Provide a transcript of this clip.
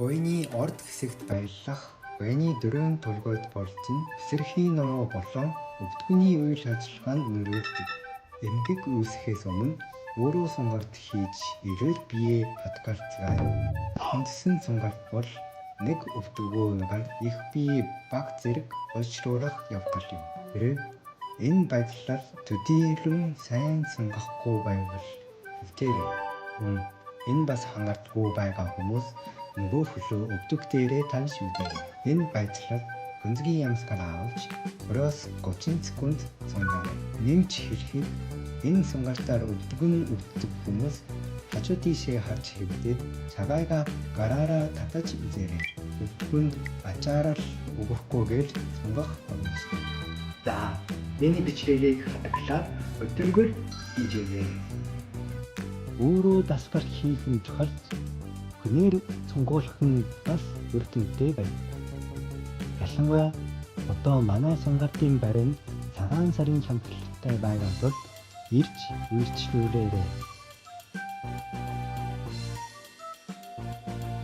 Буйны орд хэсэгт баярлах буйны 4 толгойд болзон эсэрхийн нуруу болон өвдгөний үйл ажиллагаанд нөлөөлдөг. Эмгэг үүсэхээс өмнө өөрөө сунгарт хийж ирэл бие хадгалцгаая. Хүндсэн сунгарт бол нэг өвдгөөөр их бие баг зэрэг олшруулах явдал юм. Хэрэг энэ байдлаар төдийлөн сайн сунгахгүй байвал хөвтөрөө. Энэ бас хангалтгүй байгаа хүмүүс нөгөө хөлөө өвдөг дээрээ тавьж үдээ. Энэ байдлаар гүнзгий ямсгал авч 30 секунд сунгаарай. Нэмж хэлэхэд энэ сунгартаар өвдөг хүмүүс хажуу тийшээ харж хэвдээд цагаагаа гараараа татаж үзээрэй. Өвдгөнд ачаарал өгөхгүйгээр сунгах боломжтой. За, миний бичлэгийг хатаглаад өдөргөр хийжээ. Өөрөө дасгал хийх нь чухал. Хүнээр сунгуулах нь бас өртөнтэй байна. Ялангуяа одоо манай сунгартын барин цагаан сарын шамтгалтай байгаа тул ирж үйлчлүүлээрэй.